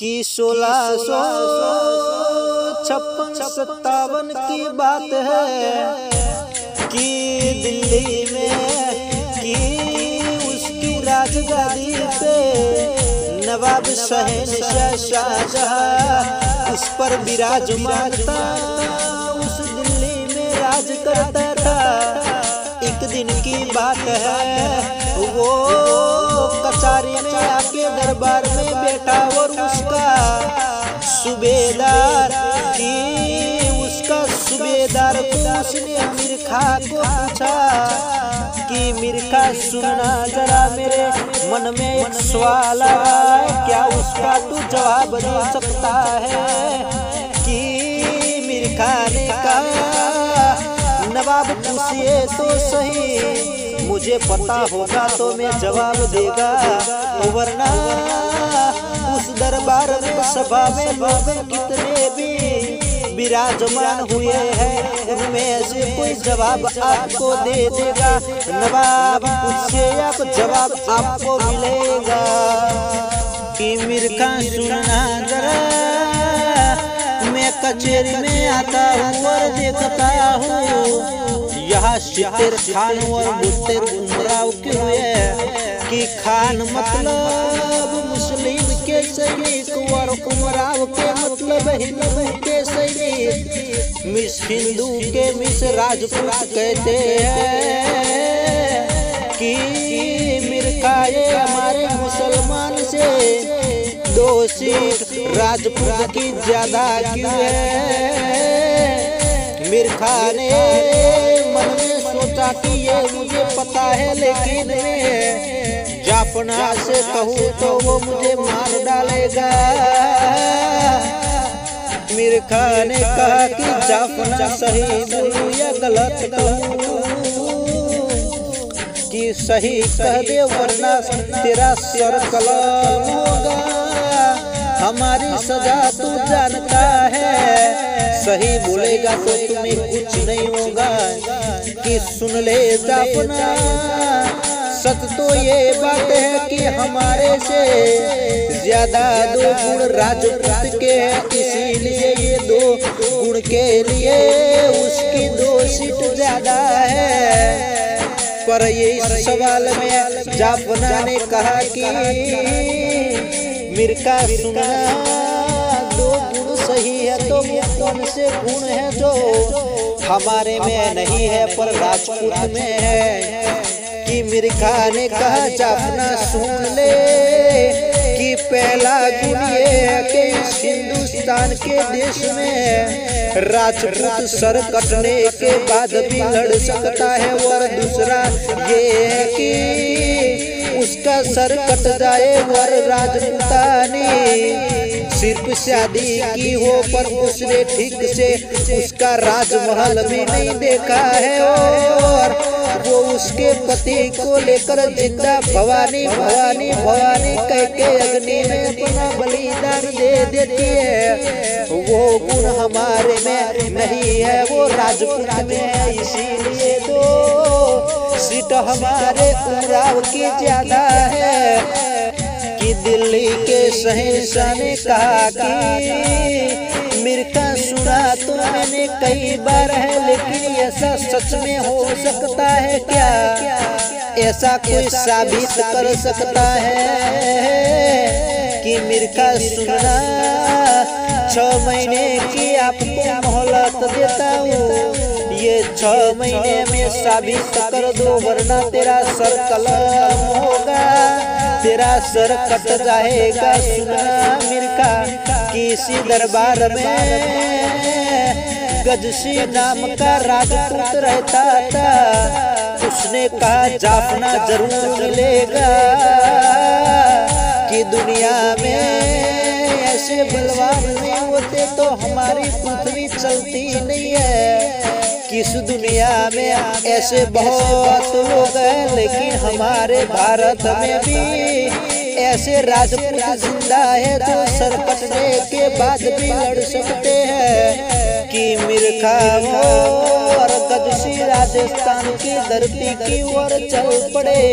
कि 1656-57 की बात है कि दिल्ली में कि उसकी राजगादी पे नवाब शहंशाह शाहजहां उस पर विराजमान था, उस दिल्ली में राज करता था। एक दिन की बात है, वो कचहरी में आके दरबार में बैठा और उसका सूबेदार को उसने मीर खां को पूछा कि मीर खां सुनना जरा, मेरे मन में एक सवाल आ रहा है, क्या उसका तू जवाब दे सकता है? कि मीर खां ने कहा, नवाब पूछिए तो सही, मुझे पता होगा तो मैं जवाब देगा, वरना उस दरबार में सभा में लोग कितने भी विराजमान हुए हैं, उनमें से कोई जवाब आपको दे देगा। नवाब पूछिए, आप जवाब आपको मिलेगा। कि मीर खां सुनना जरा, मैं कचहरी में आता हूँ और देखता हूँ यहाँ 70 खान और 72 उमराव के हुए, कि खान मतलब मुस्लिम के सैनिक और उमराव के मतलब हिंदू के सैनिक। मिस हिंदू के मिस राजपूत कहते हैं कि मीर खां ये हमारे मुसलमान से 2 सीट राजपूत की ज्यादा क्यों है? मीर खां ने मन में सोचा कि ये मुझे पता है, लेकिन मैं जाफना से कहूँ तो वो मुझे मार डालेगा। मीर खां ने कहा कि जाफना सही बोलूं या गलत कहूँ? कि सही कह दे वरना तेरा सर कलम होगा, हमारी सजा तू जानता है, सही बोलेगा तो तुम्हें कुछ नहीं होगा। कि सुन ले जाफना, सच तो ये बात है कि हमारे से ज्यादा 2 गुण राजपूत के हैं, इसीलिए ये 2 गुण के लिए उसकी 2 सीट ज्यादा है। पर ये इस सवाल में जाफना ने कहा कि मीर खां सुनना, 2 गुण सही है तो वो कौन से गुण है जो हमारे में नहीं है पर राजपूत में है? कि मीर खां ने कहा, जाफना सुन ले कि पहला गुण ये है कि इस हिंदुस्तान के देश में राजपूत सर कटने के बाद भी लड़ सकता है, और दूसरा ये है कि उसका सर कट जाए और राजपूतानी सिर्फ शादी की हो पर उसने ठीक से उसका राजमहल भी नहीं देखा है, और वो उसके पति को लेकर जिंदा भवानी भवानी भवानी कह के अग्नि में अपना बलिदान दे देती है। वो गुण हमारे में नहीं है, वो राजपूत में है, इसीलिए 2 सीट हमारे उमराव की ज्यादा है। कि दिल्ली के शहंशाह ने कहा कि मीर खां सुना तो मैंने कई बार है, लेकिन ऐसा सच में हो सकता है क्या? ऐसा कोई साबित कर सकता है? कि मीर खां सुनना, 6 महीने की आपको मोहलत देता हूँ, ये 6 महीने में साबित कर दो, वरना तेरा सर कलम होगा, तेरा सर कट जाएगा। सुना मीर खां, किसी दरबार में गजसी नाम का राजपूत रहता था, उसने कहा जाफना जरूर मिलेगा। कि दुनिया में ऐसे बलवान नहीं होते तो हमारी पृथ्वी चलती नहीं है। किस दुनिया में ऐसे बहुत लोग हैं, लेकिन हमारे भारत में भी ऐसे राजपूत जिंदा है जो सर कटने के बाद भी लड़ सकते हैं। कि मीर खां और गजसी राजस्थान की धरती की ओर चल पड़े।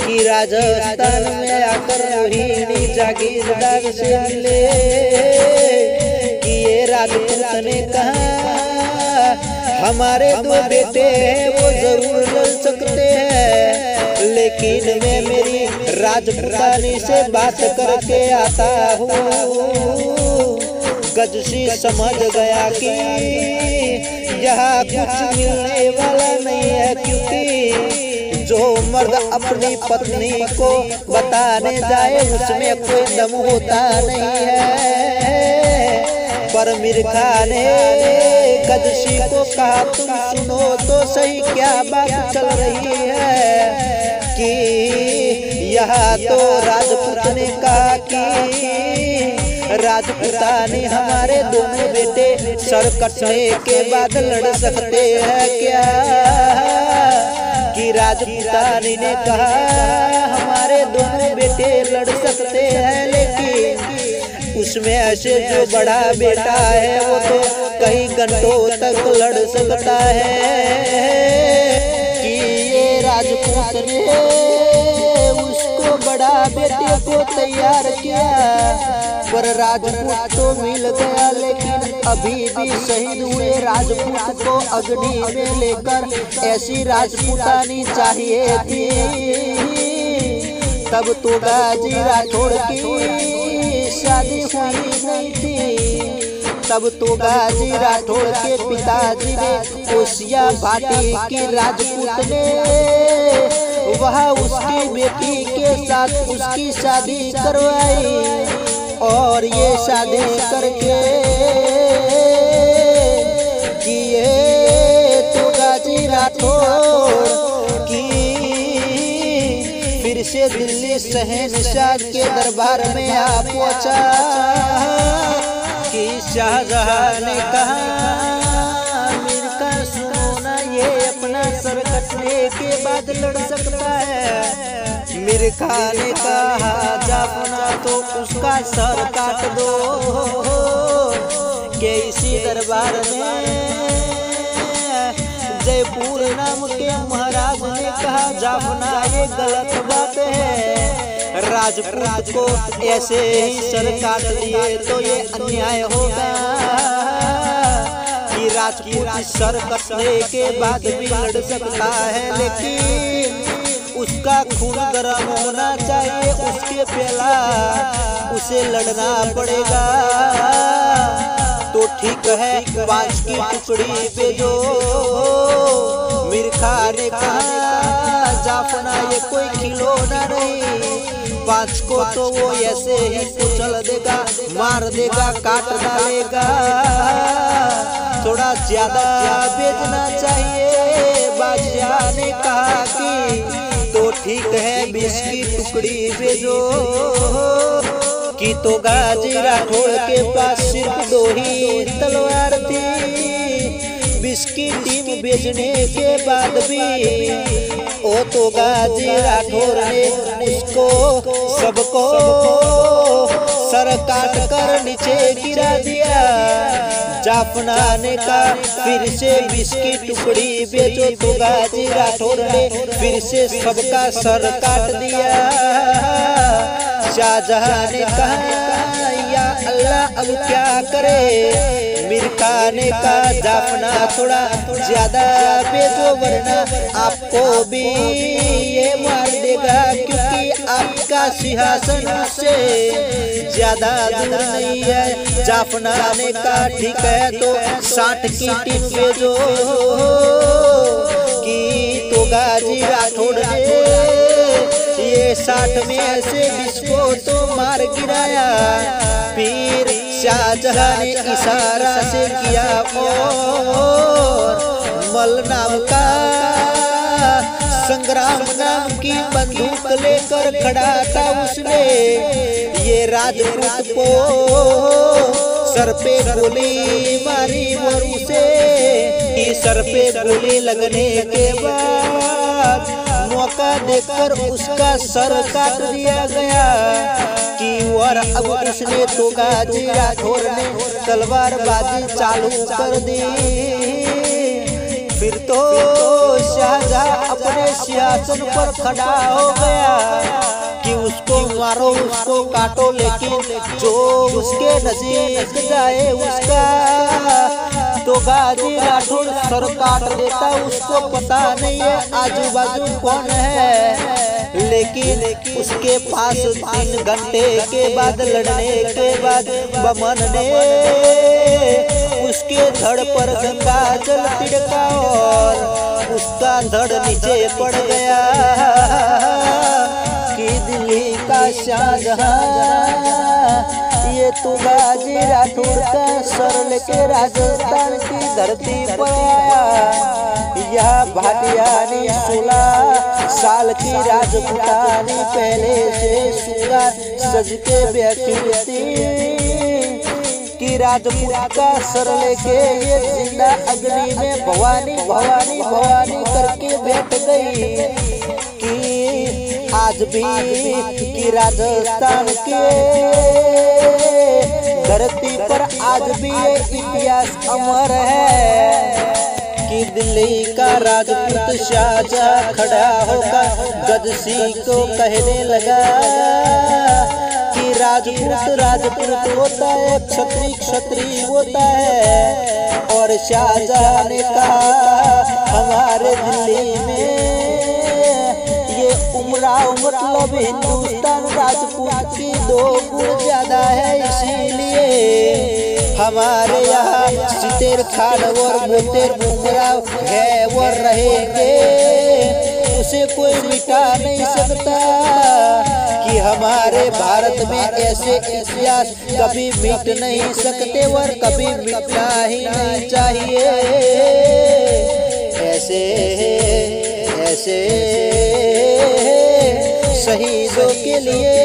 कि राजस्थान में आकर रोहिणी जागीरदार से मिले कि ये राजपूत ने कहा हमारे दो बेटे हैं वो जरूर लड़ सकते हैं, लेकिन मैं मेरी राजपुतानी से बात करके आता हूँ। गजसी समझ गया कि यहाँ कुछ मिलने वाला नहीं है, क्योंकि जो मर्द अपनी पत्नी को बताने जाए उसमें कोई दम होता नहीं है। पर मिर्खा ने गजसी को कहा तुम सुनो तो सही क्या बात चल रही है कि यहाँ तो राजपूत ने कहा कि राजपूतानी हमारे दोनों बेटे सर कटने के बाद लड़ सकते हैं क्या, कि राजपूतानी ने कहा हमारे दोनों बेटे लड़ सकते हैं, लेकिन उसमें ऐसे जो बड़ा बेटा है वो तो कई घंटों तक लड़ सकता है। कि ये राजपूत ने उसको बड़ा बेटे को तैयार किया, पर राजपूत तो मिल गया, लेकिन अभी भी शहीद हुए राजपूत को अग्नि में लेकर ऐसी राजपूतानी चाहिए थी। तब तो गाजी राठौड़ की शादी हुई नहीं थी, तब तो गाजी राठौड़ के पिताजी ने ओसिया भाटी की राजपूत ने वह उसकी बेटी के साथ उसकी शादी करवाई, और ये शादी करके किए तो गाजी राठौड़ की फिर से दिल्ली शहंशाह के दरबार में आ पहुंचा कि शाहजहां ने कहा मिर्खा सुनो ना, ये अपना सर कटने के बाद लड़ सकता है। मिर्खा ने कहा जाफना तो उसका सर काट दो, के इसी दरबार में जयपुर नाम के महाराज ने कहा जाफना ये गलत बात है, राजपूत को ऐसे ही सर काट दिए तो ये अन्याय होगा कि राजपूत सर कटने के बाद भी लड़ सकता है, लेकिन उसका खून गर्म होना चाहिए, उसके पहला उसे लड़ना पड़ेगा। तो ठीक है 5 की टुकड़ी भेजो। मिर्खा ने कहा जाफना ये कोई खिलौना नहीं, 5 को तो वो ऐसे ही कुचल देगा, मार देगा, काट डालेगा, थोड़ा ज्यादा भेजना चाहिए। बादशाह ने कहा कि तो ठीक है 20 की टुकड़ी भेजो। कि तो गाजी राठौड़ के पास सिर्फ 2 ही तलवार थी, 20 की टीम भेजने के बाद भी ओ तो गाजी राठौड़ ने उसको सबको सर काट कर नीचे गिरा दिया। जाफना ने कहा फिर से 20 की टुकड़ी भेजो, तो गाजी राठौड़ ने फिर से सबका सर काट दिया। शाहजहां ने कहा या अल्लाह अब क्या करे। मिर्खा ने कहा जाफना थोड़ा ज्यादा भेजो वरना आपको भी ये मार देगा, क्योंकि आपका सिंहासन से ज्यादा दूर नहीं है। जाफना ने कहा ठीक है तो 60 की टीम भेजो। कि तो गाजी राठौड़ ने ये 60 में से 20 को तो मार गिराया। फिर शाहजहां ने इशारा से किया और मल नाम का संग्राम नाम की बंदूक लेकर खड़ा था उसने। ये राजपूत को सर पे गोली मारी और उसे सर पे गोली लगने के बाद मौका देकर उसका सर काट दिया गया। कि और अब उसने तो गाजी राठौड़ ने तलवारबाजी चालू कर दी। फिर तो शाहजहां अपने अपने सिंहासन पर खड़ा हो गया कि उसको मारो, उसको काटो, लेकिन जो उसके नजीक जाए उसका तो गाजी राठौड़ सर काट देता। उसको पता नहीं है आजू बाजू कौन है, लेकिन उसके पास 3 घंटे के बाद लड़ने के बाद बमन ने उसके धड़ पर गंगा जल तिड़का और उसका धड़ नीचे पड़ गया कि दिल्ली का शाहजहां ये तो गाजी राठौड़ का सर लेके राजस्थान की धरती पर आया। यह भाटियानी 16 साल की राजपुतानी पहले से सुगा सज के बैठी थी कि राजपूत का सर लेके ये जिंदा अग्नि में भवानी भवानी भवानी करके बैठ गई कि आज भी कि राजस्थान के धरती पर आज भी ये इतिहास अमर है कि दिल्ली का राजपूत शाहजहां खड़ा होकर गज सिंह को कहने लगा कि राजपूत राजपूत होता है, क्षत्रिय क्षत्रिय होता है। और शाहजहां ने कहा हमारे दिल्ली में ये उमराव मतलब हिंदुस्तान राजपूत की 2 गुण ज्यादा है, इसीलिए हमारे यहाँ सितेर खान और मोतेर उमराव है वो रहेंगे, उसे कोई मिटा नहीं सकता कि हमारे भारत में ऐसे इतिहास कभी मिट नहीं सकते और कभी मिटना ही नहीं चाहिए। ऐसे ऐसे शहीदों के लिए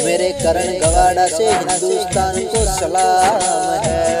मेरे करण गवाड़ा से हिंदुस्तान को सलाम है।